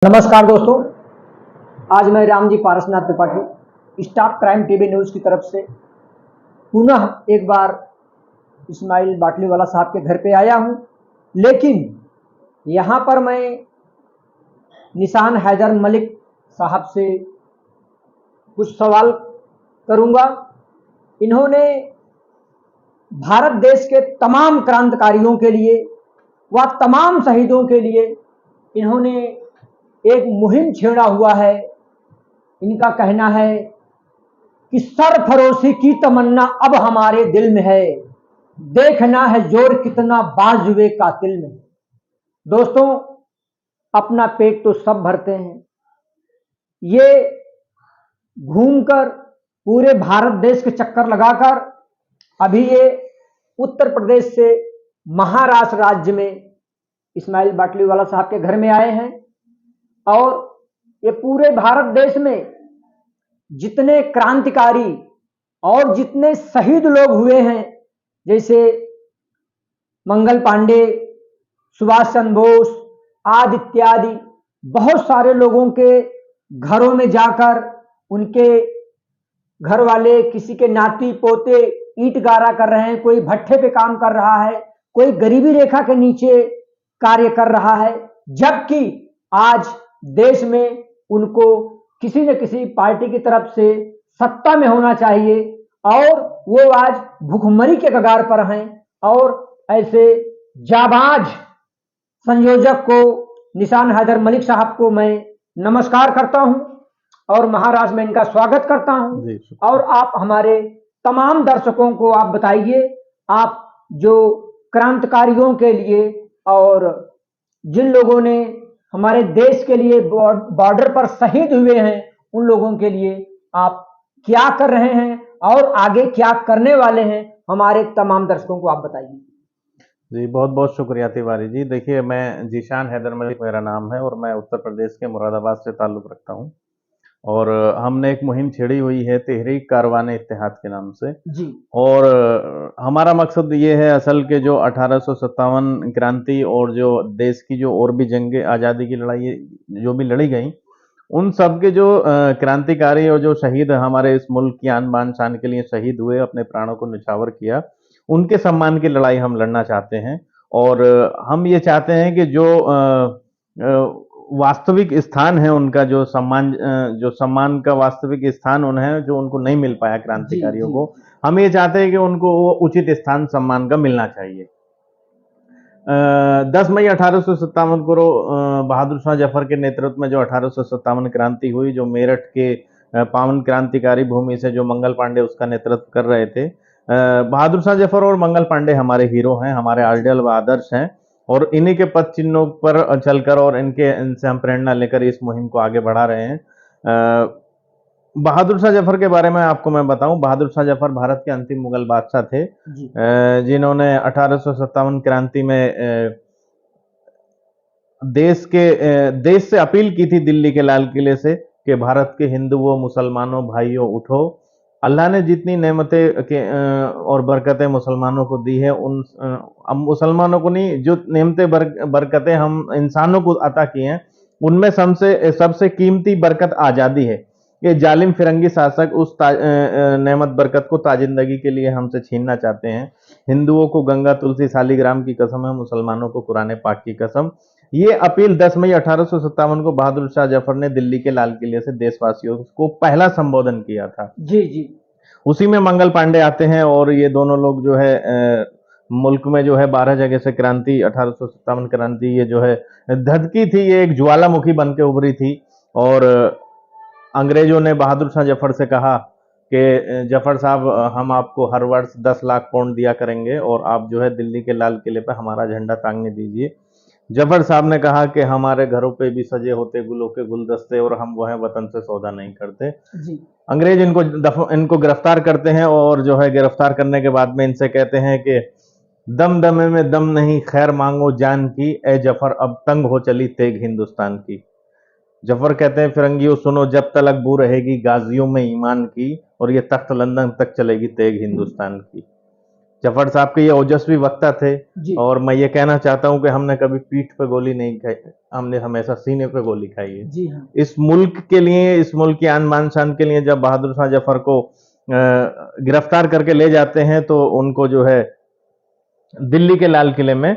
नमस्कार दोस्तों, आज मैं Ramji Parasnath Tripathi staff crime TV news की तरफ से पुनः एक बार इस्माइल बाटलीवाला साहब के घर पे आया हूं। लेकिन यहां पर मैं निशान हैदर मलिक साहब से कुछ सवाल करूंगा। इन्होंने भारत देश के तमाम क्रांतिकारियों के लिए व तमाम शहीदों के लिए इन्होंने एक मुहिम छेड़ा हुआ है। इनका कहना है कि सरफरोशी की तमन्ना अब हमारे दिल में है, देखना है जोर कितना बाजुए कातिल में। दोस्तों, अपना पेट तो सब भरते हैं, ये घूमकर पूरे भारत देश के चक्कर लगाकर अभी ये उत्तर प्रदेश से महाराष्ट्र राज्य में इस्माइल बाटलीवाला साहब के घर में आए हैं। और ये पूरे भारत देश में जितने क्रांतिकारी और जितने शहीद लोग हुए हैं, जैसे मंगल पांडे, सुभाष चंद्र बोस आदि इत्यादि, बहुत सारे लोगों के घरों में जाकर उनके घर वाले, किसी के नाती पोते ईंट गारा कर रहे हैं, कोई भट्ठे पे काम कर रहा है, कोई गरीबी रेखा के नीचे कार्य कर रहा है, जबकि आज देश में उनको किसी न किसी पार्टी की तरफ से सत्ता में होना चाहिए और वो आज भुखमरी के कगार पर हैं। और ऐसे जाबाज संयोजक को, निशान हैदर मलिक साहब को मैं नमस्कार करता हूं और महाराष्ट्र में इनका स्वागत करता हूं। और आप हमारे तमाम दर्शकों को आप बताइए, आप जो क्रांतिकारियों के लिए और जिन लोगों ने हमारे देश के लिए बॉर्डर पर शहीद हुए हैं, उन लोगों के लिए आप क्या कर रहे हैं और आगे क्या करने वाले हैं, हमारे तमाम दर्शकों को आप बताइए। जी, बहुत बहुत शुक्रिया तिवारी जी। देखिए, मैं जीशान हैदर मलिक मेरा नाम है और मैं उत्तर प्रदेश के मुरादाबाद से ताल्लुक़ रखता हूँ। और हमने एक मुहिम छेड़ी हुई है तहरीक कारवान इत्तेहाद के नाम से जी। और हमारा मकसद ये है असल के जो 1857 क्रांति और जो देश की जो और भी जंगें आज़ादी की लड़ाई जो भी लड़ी गई, उन सब के जो क्रांतिकारी और जो शहीद हमारे इस मुल्क की आन बान शान के लिए शहीद हुए, अपने प्राणों को न्यौछावर किया, उनके सम्मान की लड़ाई हम लड़ना चाहते हैं। और हम ये चाहते हैं कि जो वास्तविक स्थान है उनका, जो सम्मान का वास्तविक स्थान उन्हें जो उनको नहीं मिल पाया क्रांतिकारियों को, हम ये चाहते हैं कि उनको वो उचित स्थान सम्मान का मिलना चाहिए। 10 मई 1857 को बहादुर शाह जफर के नेतृत्व में जो 1857 क्रांति हुई, जो मेरठ के पावन क्रांतिकारी भूमि से जो मंगल पांडे उसका नेतृत्व कर रहे थे। बहादुर शाह जफर और मंगल पांडे हमारे हीरो हैं, हमारे आइडियल व आदर्श हैं और इन्हीं के पद चिन्हों पर चलकर और इनसे हम प्रेरणा लेकर इस मुहिम को आगे बढ़ा रहे हैं। बहादुर शाह जफर के बारे में आपको मैं बताऊं, बहादुर शाह जफर भारत के अंतिम मुगल बादशाह थे, जिन्होंने 1857 क्रांति में देश से अपील की थी दिल्ली के लाल किले से कि भारत के हिंदुओं, मुसलमानों, भाइयों उठो। अल्लाह ने जितनी नेमतें और बरकतें मुसलमानों को दी है, उन मुसलमानों को नहीं, जो नेमतें बरकतें हम इंसानों को अता की हैं, उनमें सबसे कीमती बरकत आज़ादी है। ये जालिम फिरंगी शासक उस नेमत बरकत को ताजिंदगी के लिए हमसे छीनना चाहते हैं। हिंदुओं को गंगा तुलसी शालिग्राम की कसम है, मुसलमानों को कुरान पाक की कसम। ये अपील 10 मई 1857 को बहादुर शाह जफर ने दिल्ली के लाल किले से देशवासियों को पहला संबोधन किया था। जी जी। उसी में मंगल पांडे आते हैं और ये दोनों लोग जो है मुल्क में जो है 12 जगह से क्रांति, 1857 क्रांति ये जो है धधकी थी, ये एक ज्वालामुखी बन के उभरी थी। और अंग्रेजों ने बहादुर शाह जफर से कहा कि जफर साहब, हम आपको हर वर्ष 10 लाख पाउंड दिया करेंगे और आप जो है दिल्ली के लाल किले पर हमारा झंडा टांगने दीजिए। जफर साहब ने कहा कि हमारे घरों पे भी सजे होते गुलों के गुलदस्ते और हम वो है वतन से सौदा नहीं करते। जी। अंग्रेज इनको गिरफ्तार करते हैं और जो है गिरफ्तार करने के बाद में इनसे कहते हैं कि दम दमे में दम नहीं, खैर मांगो जान की, ए जफर अब तंग हो चली तेग हिंदुस्तान की। जफर कहते हैं, फिरंगियों सुनो, जब तलक बू रहेगी गाजियों में ईमान की, और ये तख्त लंदन तक चलेगी तेग हिंदुस्तान की। जफर साहब के ये ओजस्वी वक्ता थे जी और मैं ये कहना चाहता हूं कि हमने कभी पीठ पे गोली नहीं खाई, हमने हमेशा सीने पे गोली खाई है। जी हाँ इस मुल्क के लिए, इस मुल्क की आन बान शान के लिए जब बहादुर शाह जफर को गिरफ्तार करके ले जाते हैं तो उनको जो है दिल्ली के लाल किले में,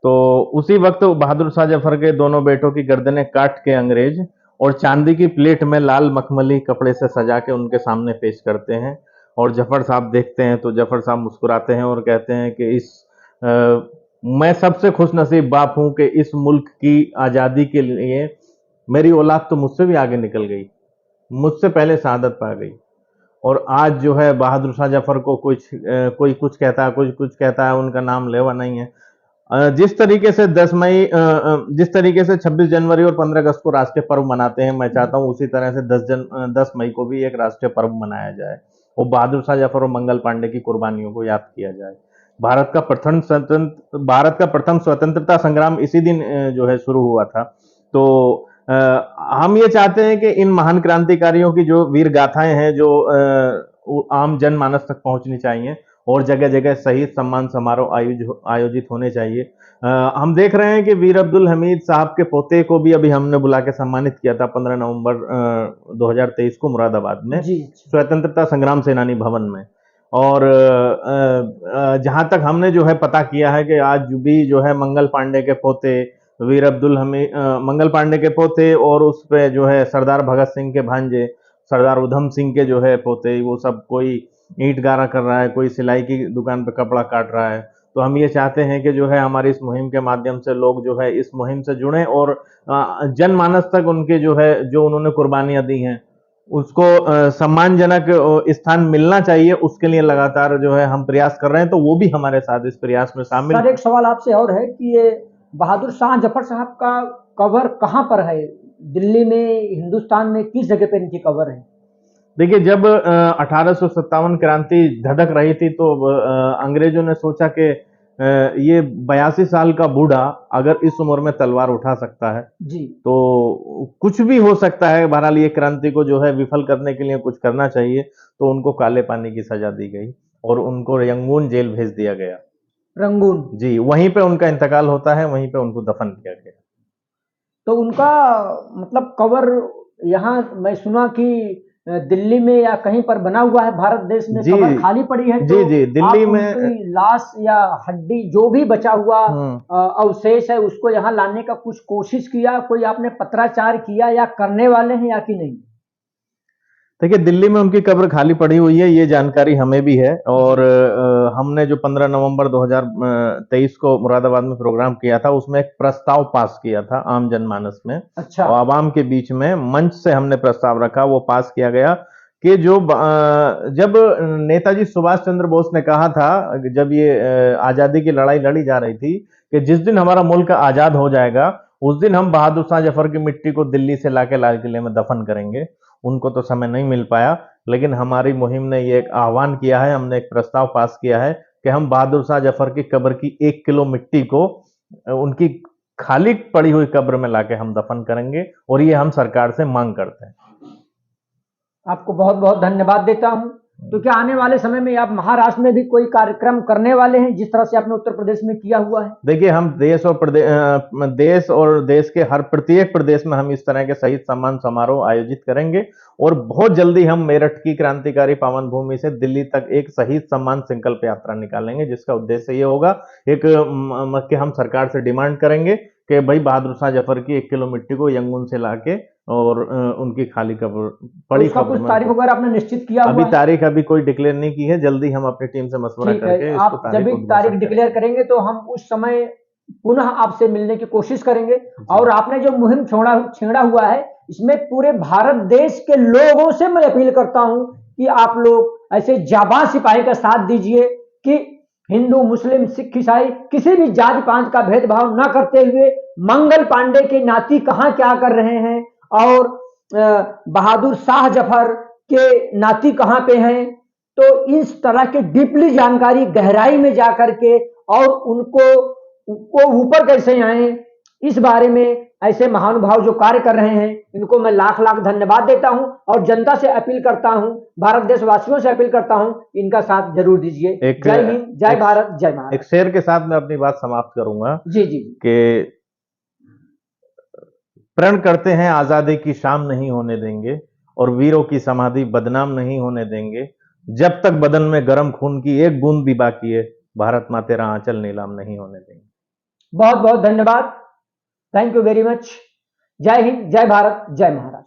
तो उसी वक्त बहादुर शाह जफर के दोनों बेटों की गर्दनें काट के अंग्रेज और चांदी की प्लेट में लाल मखमली कपड़े से सजा के उनके सामने पेश करते हैं। और जफर साहब देखते हैं तो जफर साहब मुस्कुराते हैं और कहते हैं कि अ, मैं सबसे खुश नसीब बाप हूं कि इस मुल्क की आज़ादी के लिए मेरी औलाद तो मुझसे भी आगे निकल गई, मुझसे पहले शहादत पा गई। और आज जो है बहादुर शाह जफर को कोई कुछ कहता है, कुछ कुछ कहता है, उनका नाम लेवा नहीं है। जिस तरीके से 10 मई जिस तरीके से 26 जनवरी और 15 अगस्त को राष्ट्रीय पर्व मनाते हैं, मैं चाहता हूं उसी तरह से 10 मई को भी एक राष्ट्रीय पर्व मनाया जाए और बहादुर शाह जफर और मंगल पांडे की कुर्बानियों को याद किया जाए। भारत का प्रथम स्वतंत्रता संग्राम इसी दिन जो है शुरू हुआ था। तो अ, हम ये चाहते हैं कि इन महान क्रांतिकारियों की जो वीर गाथाएं हैं जो आम जनमानस तक पहुंचनी चाहिए और जगह जगह शहीद सम्मान समारोह आयोजित होने चाहिए। हम देख रहे हैं कि वीर अब्दुल हमीद साहब के पोते को भी अभी हमने बुला के सम्मानित किया था 15 नवंबर 2023 को मुरादाबाद में, जी स्वतंत्रता संग्राम सेनानी भवन में। और जहां तक हमने जो है पता किया है कि आज भी जो है मंगल पांडे के पोते, वीर अब्दुल हमीद मंगल पांडे के पोते और उस पे जो है सरदार भगत सिंह के भांजे, सरदार उधम सिंह के जो है पोते, वो सब कोई ईंट गारा कर रहा है, कोई सिलाई की दुकान पे कपड़ा काट रहा है। तो हम ये चाहते हैं कि जो है हमारी इस मुहिम के माध्यम से लोग जो है इस मुहिम से जुड़ें और जनमानस तक उनके जो है जो उन्होंने कुर्बानियां दी हैं उसको सम्मानजनक स्थान मिलना चाहिए, उसके लिए लगातार जो है हम प्रयास कर रहे हैं। तो वो भी हमारे साथ इस प्रयास में शामिल। सर, एक सवाल आपसे और है कि ये बहादुर शाह जफर साहब का कबर कहाँ पर है? दिल्ली में, हिंदुस्तान में किस जगह पे इनकी कबर है? देखिए, जब 1857 क्रांति धधक रही थी तो अंग्रेजों ने सोचा कि ये 82 साल का बूढ़ा अगर इस उम्र में तलवार उठा सकता है जी तो कुछ भी हो सकता है। बहरहाल ये क्रांति को जो है विफल करने के लिए कुछ करना चाहिए, तो उनको काले पानी की सजा दी गई और उनको रंगून जेल भेज दिया गया। रंगून। जी, वहीं पे उनका इंतकाल होता है, वहीं पे उनको दफन किया गया। तो उनका मतलब कबर यहाँ मैं सुना कि दिल्ली में या कहीं पर बना हुआ है, भारत देश में जी कबर खाली पड़ी है, जी तो जी, दिल्ली आप में। उनकी लाश या हड्डी जो भी बचा हुआ अवशेष है उसको यहाँ लाने का कुछ कोशिश किया? कोई आपने पत्राचार किया या करने वाले हैं या कि नहीं? देखिए, दिल्ली में उनकी कब्र खाली पड़ी हुई है, ये जानकारी हमें भी है। और हमने जो 15 नवंबर 2023 को मुरादाबाद में प्रोग्राम किया था उसमें एक प्रस्ताव पास किया था आम जनमानस में अच्छा। और आवाम के बीच में मंच से हमने प्रस्ताव रखा, वो पास किया गया कि जब नेताजी सुभाष चंद्र बोस ने कहा था, जब ये आजादी की लड़ाई लड़ी जा रही थी कि जिस दिन हमारा मुल्क आजाद हो जाएगा उस दिन हम बहादुर शाह जफर की मिट्टी को दिल्ली से लाके लाल किले में दफन करेंगे। उनको तो समय नहीं मिल पाया, लेकिन हमारी मुहिम ने ये एक आह्वान किया है, हमने एक प्रस्ताव पास किया है कि हम बहादुर शाह जफर की कब्र की 1 किलो मिट्टी को उनकी खाली पड़ी हुई कब्र में लाके हम दफन करेंगे और ये हम सरकार से मांग करते हैं। आपको बहुत बहुत धन्यवाद देता हूं। तो क्या आने वाले समय में आप महाराष्ट्र में भी कोई कार्यक्रम करने वाले हैं जिस तरह से आपने उत्तर प्रदेश में किया हुआ है? देखिए, हम देश और देश के हर प्रत्येक प्रदेश में हम इस तरह के शहीद सम्मान समारोह आयोजित करेंगे और बहुत जल्दी हम मेरठ की क्रांतिकारी पावन भूमि से दिल्ली तक एक शहीद सम्मान संकल्प यात्रा निकालेंगे, जिसका उद्देश्य ये होगा कि हम सरकार से डिमांड करेंगे कि भाई बहादुर शाह जफर की 1 किलो मिट्टी को यंगून से लाके और उनकी खाली कब्र पड़ी उसका कब्र कुछ में तारीख वगैरह आपने निश्चित किया अभी हुआ है? तारीख अभी कोई डिक्लेयर नहीं की है, जल्दी हम अपनी टीम से मशवरा ठीक करके है, इसको आप जब भी तारीख तारीख घोषित डिक्लेयर करेंगे तो हम उस समय पुनः आपसे मिलने की कोशिश करेंगे। और आपने जो मुहिम छेड़ा हुआ है इसमें पूरे भारत देश के लोगों से मैं अपील करता हूं कि आप लोग ऐसे जाबाज सिपाही का साथ दीजिए कि हिंदू, मुस्लिम, सिख, ईसाई किसी भी जाति पांच का भेदभाव न करते हुए मंगल पांडे के नाती कहां क्या कर रहे हैं और बहादुर शाह जफर के नाती कहां पे हैं, तो इस तरह के डीपली जानकारी गहराई में जाकर के और उनको ऊपर कैसे आए इस बारे में ऐसे महानुभाव जो कार्य कर रहे हैं इनको मैं लाख लाख धन्यवाद देता हूं और जनता से अपील करता हूं, भारत देशवासियों से अपील करता हूं, इनका साथ जरूर दीजिए। जय हिंद, जय भारत, जय महाराज। एक शेर के साथ मैं अपनी बात समाप्त करूंगा जी जी कि प्रण करते हैं आजादी की शाम नहीं होने देंगे और वीरों की समाधि बदनाम नहीं होने देंगे। जब तक बदन में गर्म खून की एक बूंद भी बाकी है, भारत माँ तेरा आंचल नीलाम नहीं होने देंगे। बहुत बहुत धन्यवाद। Thank you very much. जय हिंद, जय भारत, जय महाराज।